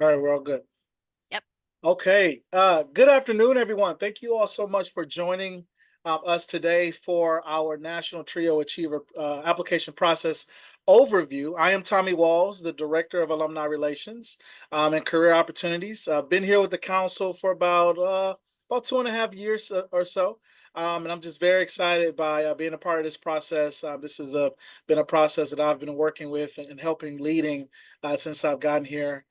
All right, we're all good. Yep. Okay. Good afternoon, everyone. Thank you all so much for joining us today for our National Trio Achiever application process overview. I am Tommy Walls, the Director of Alumni Relations and Career Opportunities. I've been here with the council for about 2.5 years or so. And I'm just very excited by being a part of this process. This has been a process that I've been working with and helping leading since I've gotten here.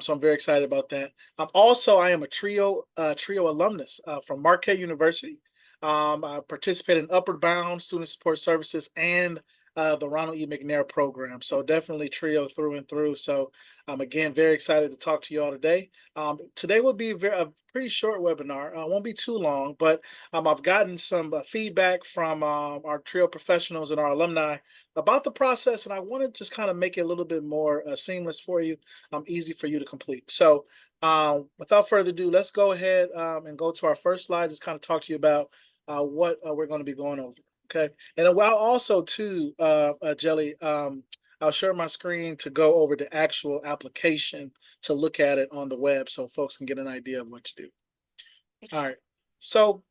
So I'm very excited about that. I am a Trio alumnus from Marquette University. I participate in Upward Bound Student Support Services and the Ronald E. McNair program. So definitely Trio through and through. So again, very excited to talk to you all today. Today will be a pretty short webinar. Won't be too long, but I've gotten some feedback from our Trio professionals and our alumni about the process, and I want to just kind of make it a little bit more seamless for you, easy for you to complete. So without further ado, let's go ahead and go to our first slide, just kind of talk to you about what we're going to be going over. Okay. And while also too, Jelly, I'll share my screen to go over the actual application to look at it on the web so folks can get an idea of what to do. All right. So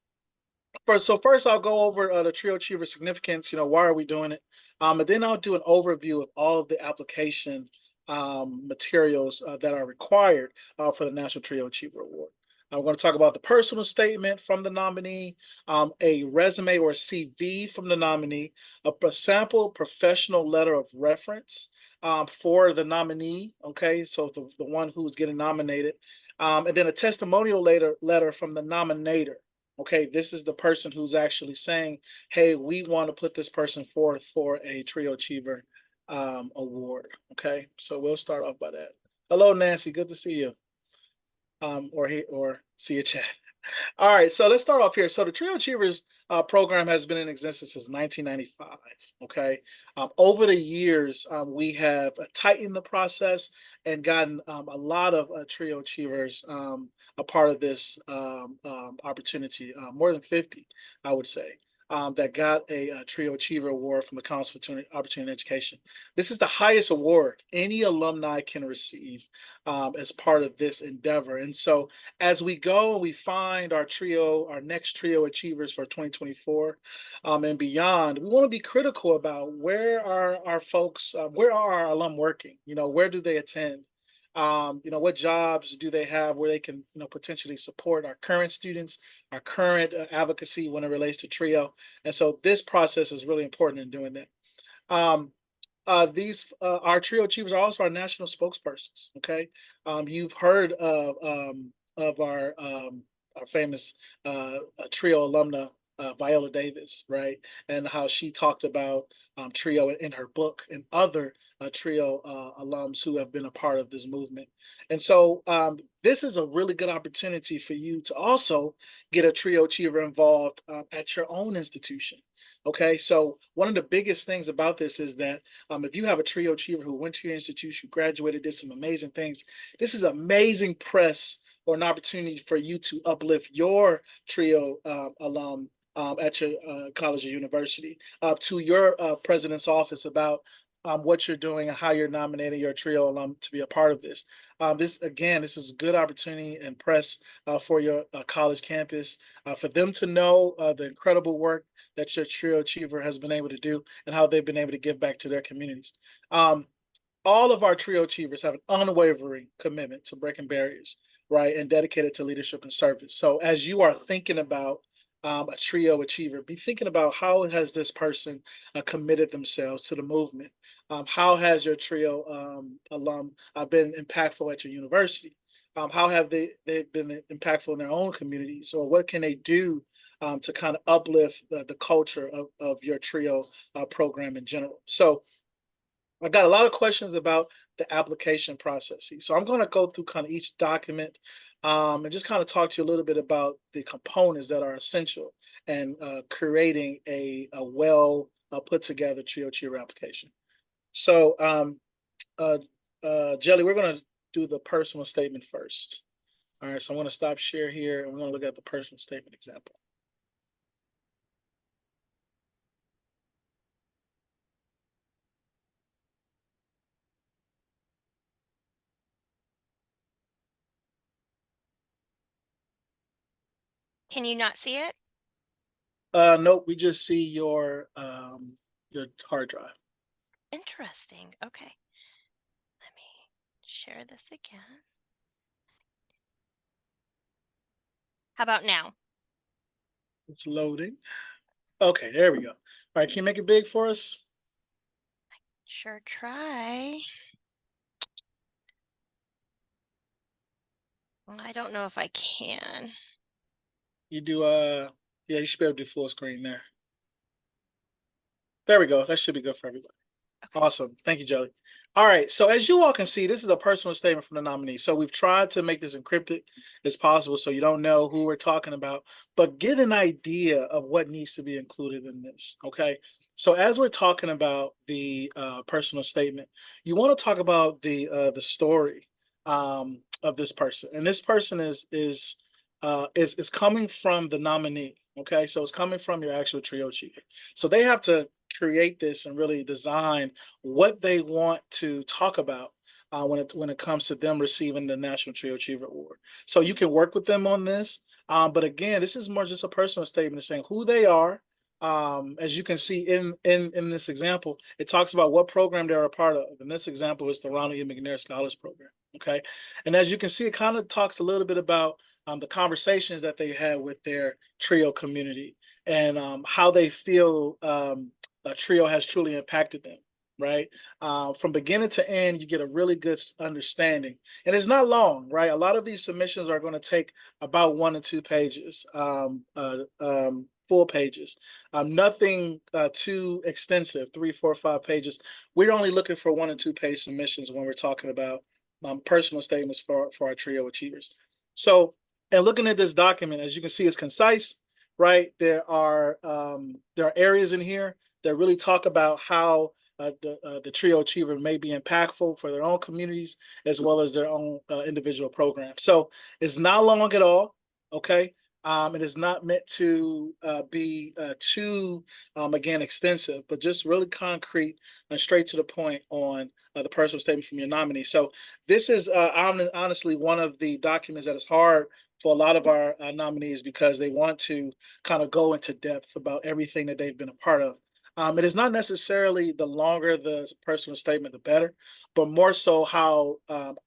first I'll go over the Trio Achiever significance. Why are we doing it? And then I'll do an overview of all of the application materials that are required for the National Trio Achiever Award. I'm going to talk about the personal statement from the nominee, a resume or CV from the nominee, a sample professional letter of reference for the nominee. Okay, so the one who's getting nominated, and then a testimonial letter from the nominator. Okay, this is the person who's actually saying, hey, we want to put this person forth for a Trio Achiever award. Okay, so we'll start off by that. Hello, Nancy. Good to see you. Or see you, chat. All right, so let's start off here. So the Trio Achievers program has been in existence since 1995. Okay, over the years, we have tightened the process and gotten a lot of Trio Achievers a part of this opportunity. More than 50, I would say. That got a Trio Achiever Award from the Council for Opportunity Education. This is the highest award any alumni can receive as part of this endeavor. And so as we go and we find our next Trio Achievers for 2024 and beyond, we want to be critical about where are our folks, where are our alum working? Where do they attend? What jobs do they have where they can, potentially support our current students, our current advocacy when it relates to Trio. And so this process is really important in doing that. Um, these Our Trio Achievers are also our national spokespersons. Okay, you've heard of our famous Trio alumna Viola Davis, right? And how she talked about Trio in her book and other Trio alums who have been a part of this movement. And so this is a really good opportunity for you to also get a Trio Achiever involved at your own institution. Okay, so one of the biggest things about this is that if you have a Trio Achiever who went to your institution, graduated, did some amazing things, this is amazing press or an opportunity for you to uplift your Trio alum at your college or university to your president's office about what you're doing and how you're nominating your Trio alum to be a part of this. This is a good opportunity and press for your college campus for them to know the incredible work that your Trio Achiever has been able to do and how they've been able to give back to their communities. Um, all of our Trio Achievers have an unwavering commitment to breaking barriers, right, and dedicated to leadership and service. So as you are thinking about a Trio Achiever, be thinking about how has this person committed themselves to the movement. How has your Trio alum been impactful at your university? How have they've been impactful in their own communities, or what can they do to kind of uplift the culture of your Trio program in general? So I got a lot of questions about the application processes. So I'm going to go through kind of each document and just kind of talk to you a little bit about the components that are essential and creating a well put together Trio Cheer application. So, uh, Jelly, we're going to do the personal statement first. All right, so I'm going to stop share here and we're going to look at the personal statement example. Can you not see it? Nope, we just see your hard drive. Interesting. Okay. Let me share this again. How about now? It's loading. Okay, there we go. All right, can you make it big for us? Sure try. Well, I don't know if I can. You do yeah, you should be able to do full screen there. There we go. That should be good for everybody. Okay. Awesome. Thank you, Jelly. All right. So as you all can see, this is a personal statement from the nominee. So we've tried to make this encrypted as possible so you don't know who we're talking about, but get an idea of what needs to be included in this. Okay. So as we're talking about the personal statement, you want to talk about the story of this person, and this person is coming from the nominee. Okay, so it's coming from your actual trio chief. So they have to create this and really design what they want to talk about when it comes to them receiving the National Trio Achiever Award. So you can work with them on this. But again, this is more just a personal statement saying who they are. As you can see in this example, it talks about what program they're a part of. In this example, it's the Ronald E. McNair Scholars Program. Okay, and as you can see, it kind of talks a little bit about the conversations that they had with their trio community and how they feel a trio has truly impacted them, right? From beginning to end, you get a really good understanding. And it's not long, right? A lot of these submissions are going to take about 1 to 2 pages, full pages. Nothing too extensive, 3, 4, 5 pages. We're only looking for 1 and 2 page submissions when we're talking about personal statements for our trio achievers. So, and looking at this document, as you can see, it's concise, right? There are areas in here that really talk about how the trio achiever may be impactful for their own communities as well as their own individual programs. So it's not long at all. Okay. It is not meant to be too, again, extensive, but just really concrete and straight to the point on the personal statement from your nominee. So this is honestly one of the documents that is hard for a lot of our nominees because they want to kind of go into depth about everything that they've been a part of. It is not necessarily the longer the personal statement, the better, but more so how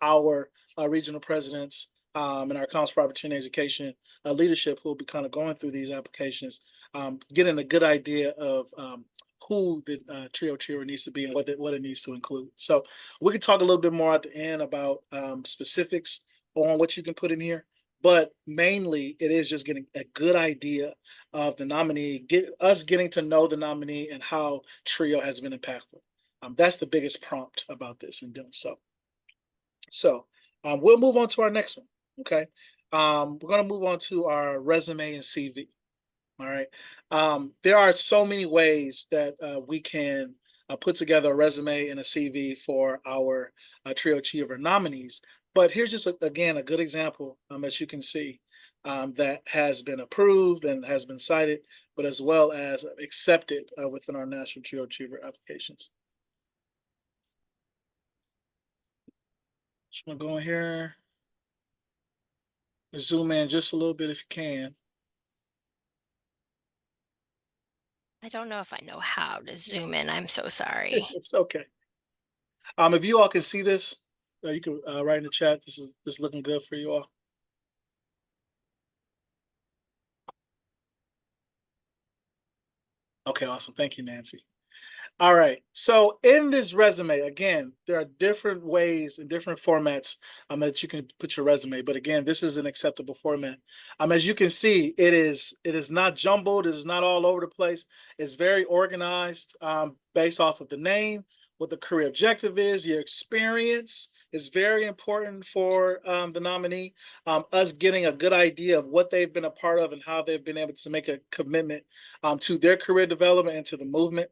our regional presidents and our Council for Opportunity Education leadership who will be kind of going through these applications, getting a good idea of who the trio cheerer needs to be and what it needs to include. So we can talk a little bit more at the end about specifics on what you can put in here, but mainly it is just getting a good idea of the nominee, getting to know the nominee and how Trio has been impactful. That's the biggest prompt about this and doing so. So we'll move on to our next one. Okay. We're going to move on to our resume and CV. All right. There are so many ways that we can put together a resume and a CV for our Trio Achiever nominees. But here's just, again, a good example, as you can see, that has been approved and has been cited, but as well as accepted within our National Trio Achiever applications. Just want to go in here, zoom in just a little bit if you can. I don't know if I know how to zoom in. I'm so sorry. It's okay. If you all can see this, you can write in the chat. This is looking good for you all. Okay, awesome. Thank you, Nancy. All right. So in this resume, again, there are different ways and different formats that you can put your resume. But again, this is an acceptable format. As you can see, it is not jumbled. It is not all over the place. It's very organized based off of the name, what the career objective is, your experience is very important for the nominee. Us getting a good idea of what they've been a part of and how they've been able to make a commitment to their career development and to the movement.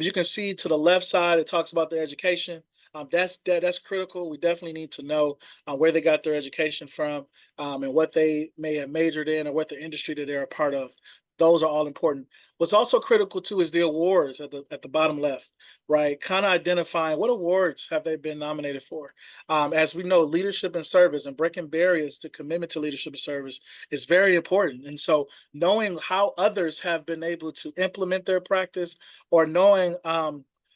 You can see to the left side, it talks about their education. That's critical. We definitely need to know where they got their education from and what they may have majored in or what the industry that they're a part of. those are all important. What's also critical too is the awards at the bottom left, right? Kind of identifying what awards have they been nominated for. As we know, leadership and service and breaking barriers to commitment to leadership and service is very important. And so, knowing how others have been able to implement their practice, or knowing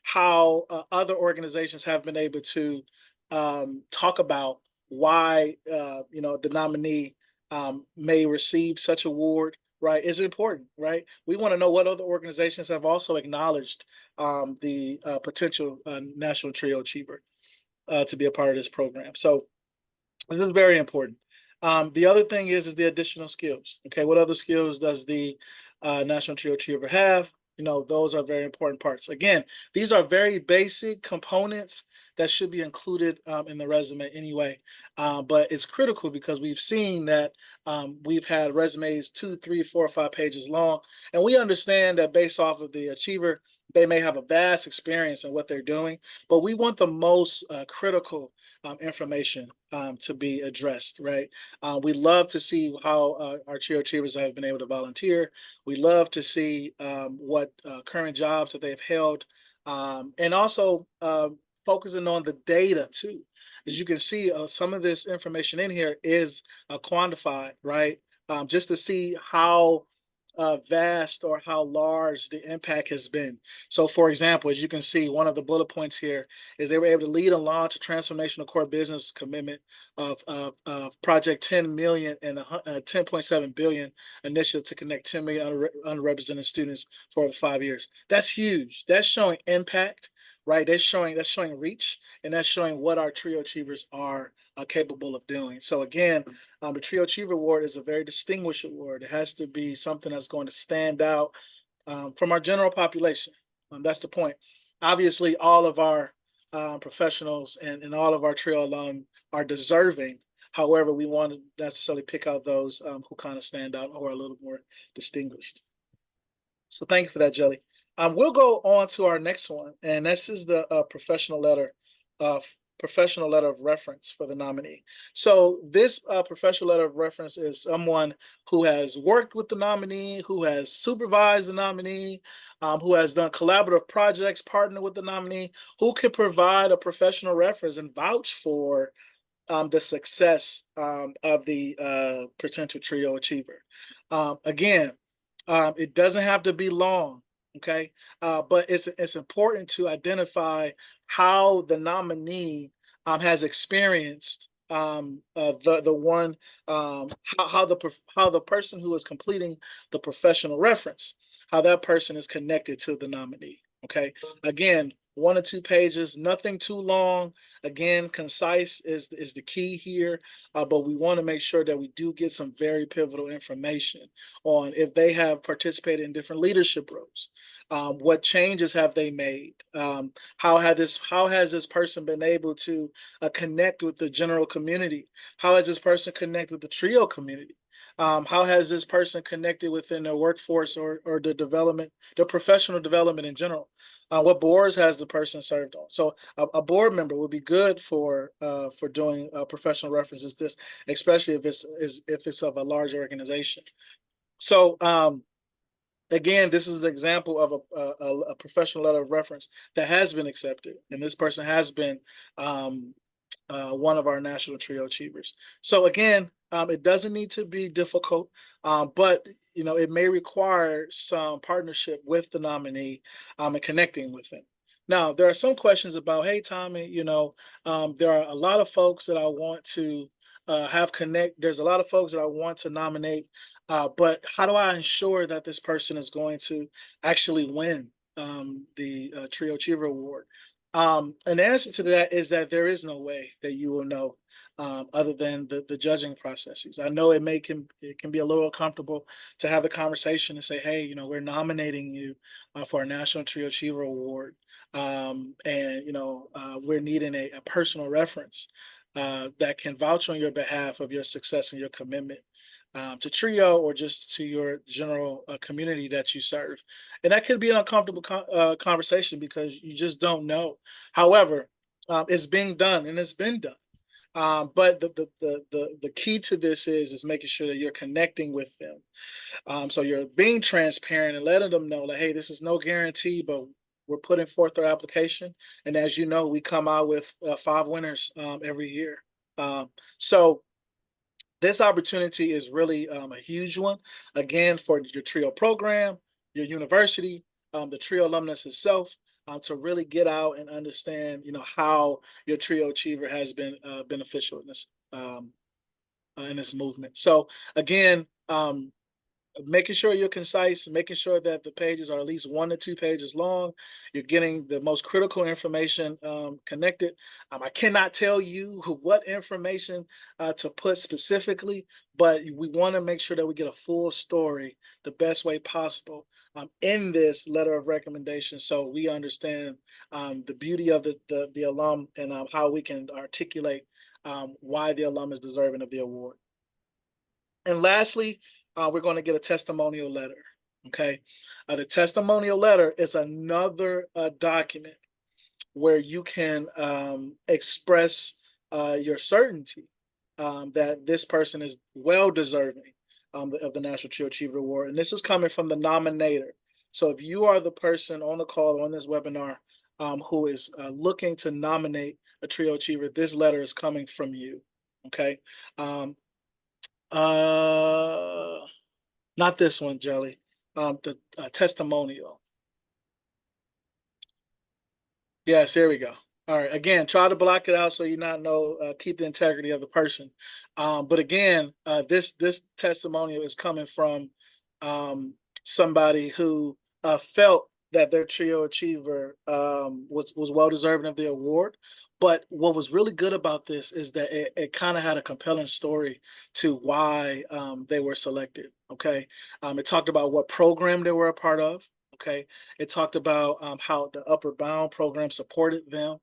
how other organizations have been able to talk about why the nominee may receive such award, right, is important, right? We want to know what other organizations have also acknowledged the potential National Trio Achiever to be a part of this program. So this is very important. The other thing is the additional skills. Okay, what other skills does the National Trio Achiever have? Those are very important parts. Again, these are very basic components that should be included in the resume anyway. But it's critical because we've seen that we've had resumes 2, 3, 4, 5 pages long, and we understand that based off of the achiever, they may have a vast experience in what they're doing, but we want the most critical information to be addressed, right? We love to see how our Trio Achievers have been able to volunteer. We love to see what current jobs that they've held, and also focusing on the data too. As you can see, some of this information in here is quantified, right? Just to see how vast or how large the impact has been. So, for example, as you can see, one of the bullet points here is they were able to lead and launch a transformational core business commitment of Project 10 million and a 10.7 billion initiative to connect 10 million unrepresented students for over 5 years. That's huge. That's showing impact, right? That's showing reach, and that's showing what our Trio Achievers are capable of doing. So again, the Trio Achiever Award is a very distinguished award. It has to be something that's going to stand out from our general population. That's the point. Obviously, all of our professionals and all of our Trio alum are deserving. However, we want to necessarily pick out those who kind of stand out or are a little more distinguished. So thank you for that, Jelly. We'll go on to our next one, and this is the professional letter of reference for the nominee. So this professional letter of reference is someone who has worked with the nominee, who has supervised the nominee, who has done collaborative projects, partnered with the nominee, who can provide a professional reference and vouch for the success of the potential Trio Achiever. Again, it doesn't have to be long, okay? But it's important to identify how the nominee has experienced the one how the person who is completing the professional reference, how that person is connected to the nominee. Okay, again, 1 or 2 pages, nothing too long. Again, concise is the key here, but we want to make sure that we do get some very pivotal information on if they have participated in different leadership roles, what changes have they made, how has this person been able to connect with the general community, how has this person connect with the Trio community, how has this person connected within their workforce or the professional development in general. What boards has the person served on? So a board member would be good for doing professional references. This, especially if it's of a large organization. So again, this is an example of a professional letter of reference that has been accepted, and this person has been one of our National Trio Achievers. So again, it doesn't need to be difficult, but it may require some partnership with the nominee and connecting with them. Now, there are some questions about, hey, Tommy, there are a lot of folks that I want to have connect. There's a lot of folks that I want to nominate, but how do I ensure that this person is going to actually win the Trio Achiever Award? And the answer to that is that there is no way that you will know other than the judging processes. I know it can be a little uncomfortable to have the conversation and say, hey, we're nominating you for a National Trio Achiever Award, and we're needing a personal reference that can vouch on your behalf of your success and your commitment to Trio or just to your general community that you serve. And that could be an uncomfortable conversation because you just don't know. However, it's being done and it's been done. But the key to this is making sure that you're connecting with them. So you're being transparent and letting them know that, hey, this is no guarantee, but we're putting forth our application. And as you know, we come out with 5 winners every year. So this opportunity is really a huge one, again, for your TRIO program, your university, the TRIO alumnus itself, to really get out and understand, how your TRIO Achiever has been beneficial in this movement. So again, making sure you're concise, making sure that the pages are at least 1 to 2 pages long. You're getting the most critical information connected. I cannot tell you what information to put specifically, but we want to make sure that we get a full story the best way possible in this letter of recommendation, so we understand the beauty of the alum, and how we can articulate why the alum is deserving of the award. And lastly, we're going to get a testimonial letter. Okay. The testimonial letter is another document where you can express your certainty that this person is well deserving of the National TRIO Achiever Award. And this is coming from the nominator. So if you are the person on the call on this webinar who is looking to nominate a TRIO Achiever, this letter is coming from you. Okay. Uh, Not this one, Jelly. The testimonial. Yes, here we go. All right. Again, try to block it out so you not know. Keep the integrity of the person. But again, this testimonial is coming from somebody who felt that their TRIO Achiever was well deserving of the award. But what was really good about this is that it kind of had a compelling story to why they were selected. Okay, it talked about what program they were a part of. Okay, it talked about how the Upper Bound program supported them.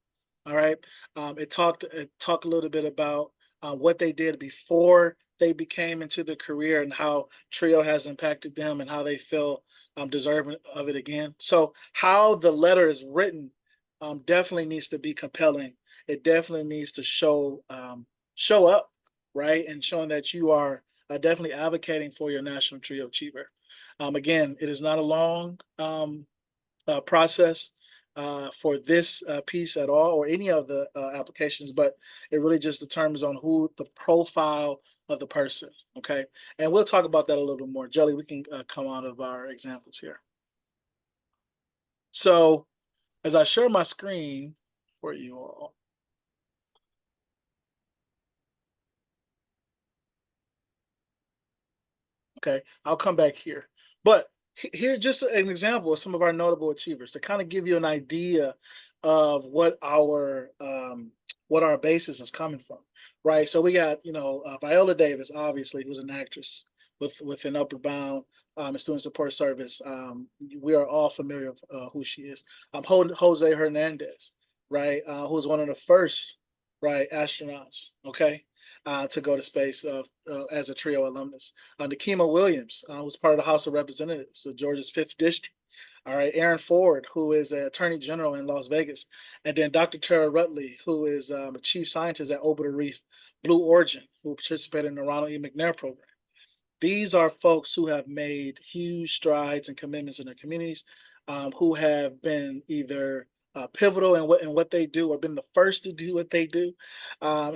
All right, it talked a little bit about what they did before they became into the career, and how TRIO has impacted them, and how they feel deserving of it again. So how the letter is written definitely needs to be compelling. It definitely needs to show up, right, and showing that you are definitely advocating for your National TRIO Achiever. Again, it is not a long process for this piece at all, or any of the applications, but it really just determines on who the profile of the person. Okay, and we'll talk about that a little bit more. Jelly, we can come out of our examples here. So as I share my screen for you all. Okay, I'll come back here. But here, just an example of some of our notable achievers to kind of give you an idea of what our basis is coming from, right? So we got Viola Davis, obviously, who's an actress with an Upper Bound and Student Support Service. We are all familiar with who she is. Jose Hernandez, right? Who's one of the first, right, astronauts. Okay, to go to space as a TRIO alumnus. Nikema Williams, who's part of the House of Representatives of Georgia's 5th District. All right, Aaron Ford, who is an attorney general in Las Vegas. And then Dr. Tara Rutley, who is a chief scientist at Orbital Reef Blue Origin, who participated in the Ronald E. McNair program. These are folks who have made huge strides and commitments in their communities, who have been either pivotal in what they do, or been the first to do what they do.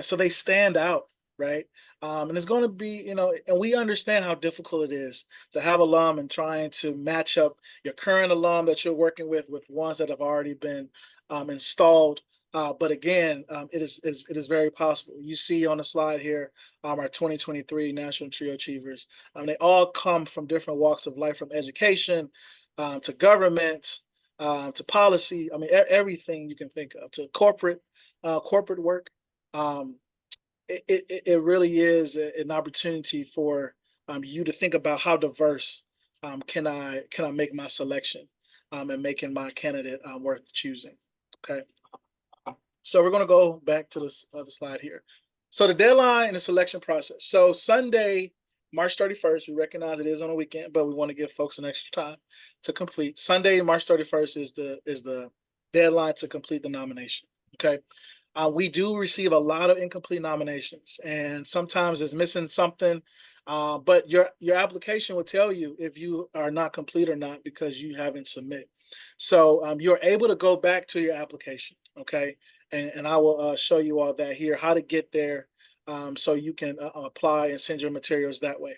So they stand out, right? And it's going to be, and we understand how difficult it is to have alum and trying to match up your current alum that you're working with ones that have already been installed. But again, it is very possible. You see on the slide here our 2023 National TRIO Achievers. They all come from different walks of life, from education to government to policy. I mean, everything you can think of, to corporate work. It really is an opportunity for you to think about how diverse can I make my selection and making my candidate worth choosing. Okay. So we're going to go back to this other slide here. So the deadline and the selection process. So Sunday, March 31st, we recognize it is on a weekend, but we want to give folks an extra time to complete. Sunday, March 31st is the deadline to complete the nomination. Okay. We do receive a lot of incomplete nominations, and sometimes it's missing something. But your application will tell you if you are not complete or not because you haven't submitted. So you're able to go back to your application, okay? And I will show you all that here, how to get there, so you can apply and send your materials that way.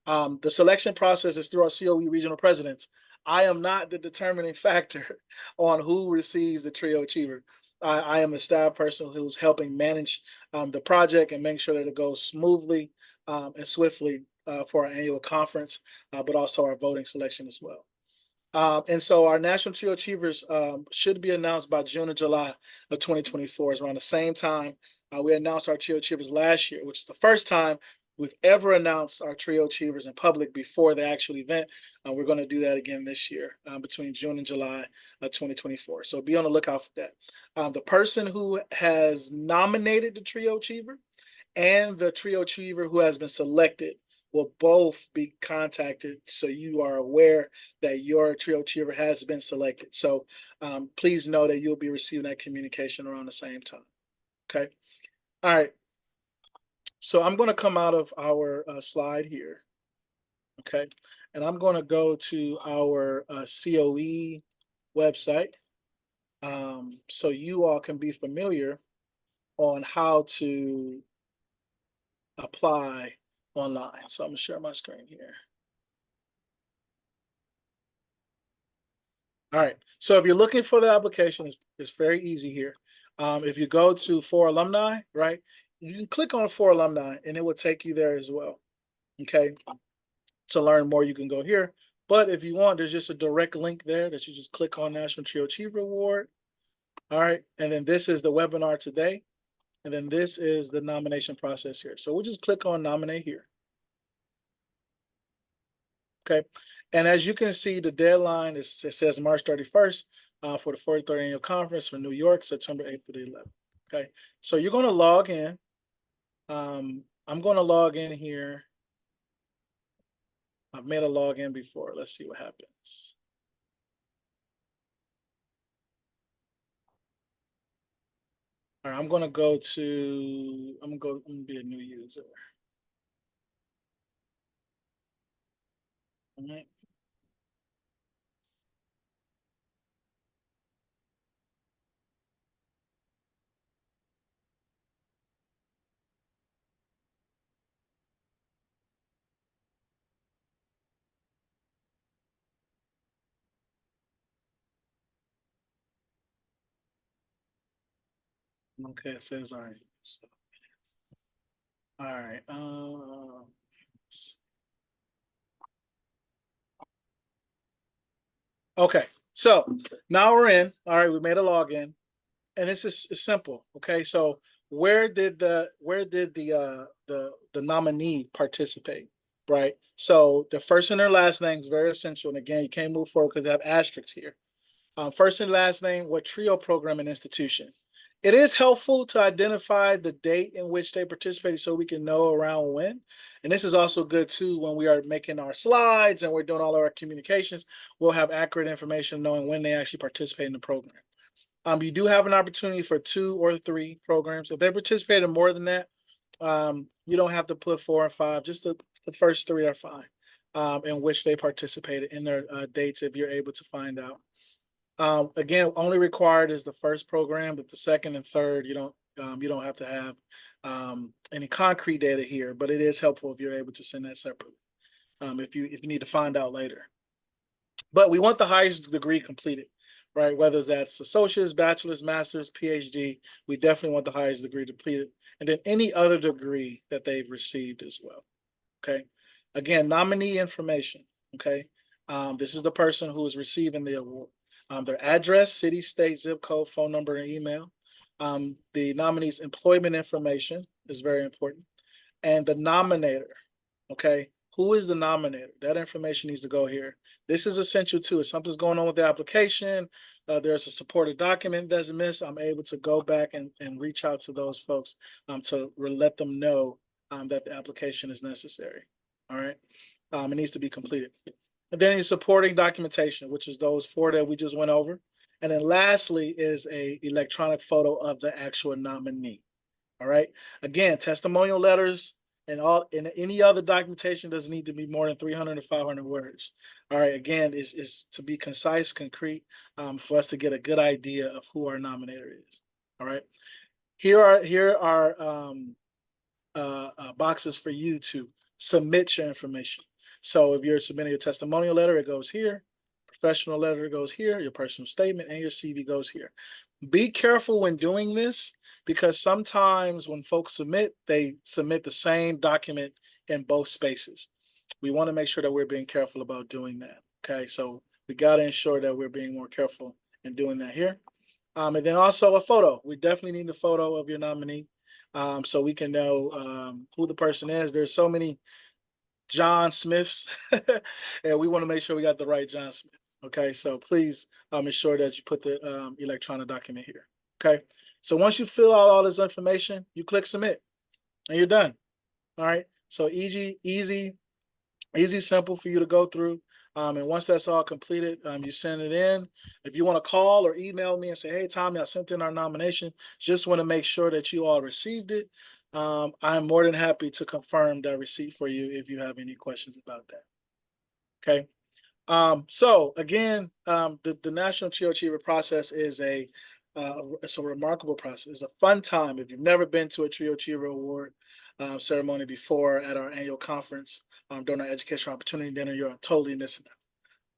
The selection process is through our COE regional presidents. I am not the determining factor on who receives the Trio Achiever. I am a staff person who's helping manage the project and make sure that it goes smoothly and swiftly for our annual conference, but also our voting selection as well. And so our National Trio Achievers should be announced by June or July of 2024. It's around the same time we announced our Trio Achievers last year, which is the first time we've ever announced our Trio Achievers in public before the actual event. We're going to do that again this year between June and July of 2024. So be on the lookout for that. The person who has nominated the Trio Achiever and the Trio Achiever who has been selected will both be contacted so you are aware that your Trio Achiever has been selected. So please know that you'll be receiving that communication around the same time. Okay. All right. So I'm going to come out of our slide here. Okay. And I'm going to go to our COE website so you all can be familiar on how to apply online. So I'm gonna share my screen here. All right. So if you're looking for the application, it's very easy here. If you go to For Alumni, right, you can click on For Alumni and it will take you there as well. Okay. To learn more, you can go here. But if you want, there's just a direct link there that you just click on National Trio Achiever Award. All right. And then this is the webinar today. And then this is the nomination process here. So we'll just click on nominate here. Okay. And as you can see, the deadline is, it says March 31st for the 43rd annual conference for New York, September 8th to the 11th. Okay. So you're going to log in. I'm going to log in here. I've made a login before. Let's see what happens. All right, I'm going to go to, I'm going to be a new user. All right. Okay, it says, all right. So, all right. Okay, so now we're in. All right, we made a login, and this is simple. Okay, so where did the nominee participate? Right. So the first and their last name is very essential. And again, you can't move forward because they have asterisks here. First and last name, what TRIO program and institution. It is helpful to identify the date in which they participated so we can know around when. And this is also good too when we are making our slides and we're doing all of our communications. We'll have accurate information knowing when they actually participate in the program. You do have an opportunity for 2 or 3 programs. If they participate in more than that, you don't have to put 4 and 5. Just the first 3 are fine. In which they participated in their dates if you're able to find out. Again, only required is the first program, but the second and third, you don't have to have any concrete data here, but it is helpful if you're able to send that separately. If you need to find out later. But we want the highest degree completed, right? Whether that's associate's, bachelor's, master's, PhD, we definitely want the highest degree completed, and then any other degree that they've received as well. Okay. Again, nominee information. Okay. This is the person who is receiving the award. Their address, city, state, zip code, phone number, and email. The nominee's employment information is very important. And the nominator. Okay. Who is the nominator? That information needs to go here. This is essential too. If something's going on with the application, there's a supported document that's missed, I'm able to go back and reach out to those folks to let them know that the application is necessary. All right. It needs to be completed. And then your supporting documentation, which is those 4 that we just went over. And then lastly is a electronic photo of the actual nominee. All right. Again, testimonial letters and any other documentation doesn't need to be more than 300 to 500 words. All right. Again, is to be concise, concrete, for us to get a good idea of who our nominator is. All right. Here are boxes for you to submit your information. So if you're submitting a testimonial letter, it goes here. Professional letter goes here. Your personal statement and your CV goes here. Be careful when doing this because sometimes when folks submit, they submit the same document in both spaces. We want to make sure that we're being careful about doing that. Okay, so we got to ensure that we're being more careful in doing that here. And then also a photo. We definitely need a photo of your nominee so we can know who the person is. There's so many John Smiths, and we want to make sure we got the right John Smith. Okay, so please ensure that you put the electronic document here. Okay, so once you fill out all this information, you click submit, and you're done. All right, so easy, simple for you to go through. And once that's all completed, you send it in. If you want to call or email me and say, hey, Tommy, I sent in our nomination, just want to make sure that you all received it. I'm more than happy to confirm that receipt for you if you have any questions about that. Okay. So again, the National TRIO Achiever process is it's a remarkable process. It's a fun time. If you've never been to a TRIO Achiever Award ceremony before at our annual conference during our Educational Opportunity Dinner, you're totally missing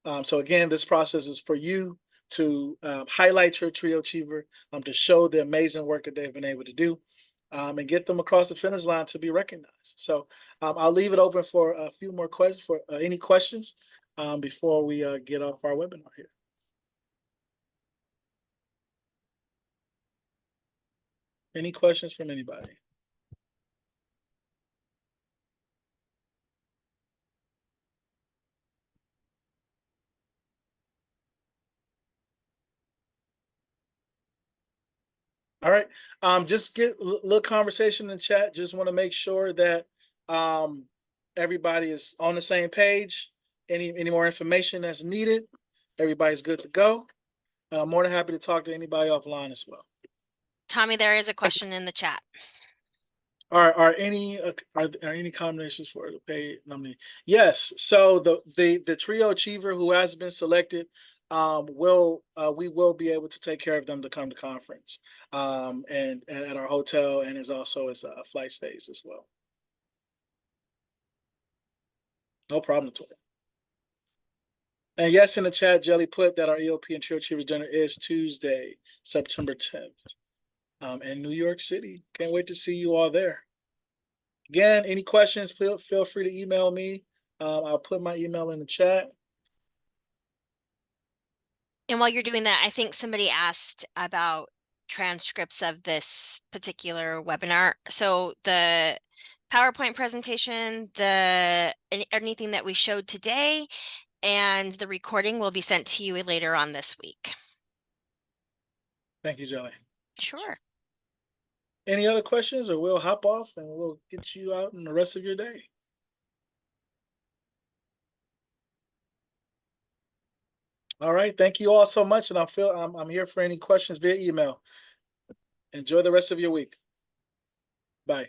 out. So again, this process is for you to highlight your TRIO Achiever, to show the amazing work that they've been able to do, and get them across the finish line to be recognized. So I'll leave it open for a few more questions, for any questions before we get off our webinar here. Any questions from anybody? All right. Just get a little conversation in the chat. Just want to make sure that everybody is on the same page. Any more information that's needed, everybody's good to go. I'm more than happy to talk to anybody offline as well. Tommy, there is a question in the chat. Are any combinations for the paid nominee? Yes. So the TRIO Achiever who has been selected we will be able to take care of them to come to conference and at our hotel, and is also as flight stays as well. No problem at all. And yes, in the chat, Jelly put that our EOP and TRIO Achievers dinner is Tuesday, September 10th, in New York City. Can't wait to see you all there. Again, any questions, feel free to email me. I'll put my email in the chat. And while you're doing that, I think somebody asked about transcripts of this particular webinar. So the PowerPoint presentation, anything that we showed today, and the recording will be sent to you later on this week. Thank you, Jelly. Sure. Any other questions, or we'll hop off and we'll get you out in the rest of your day. All right. Thank you all so much. And I'm here for any questions via email. Enjoy the rest of your week. Bye.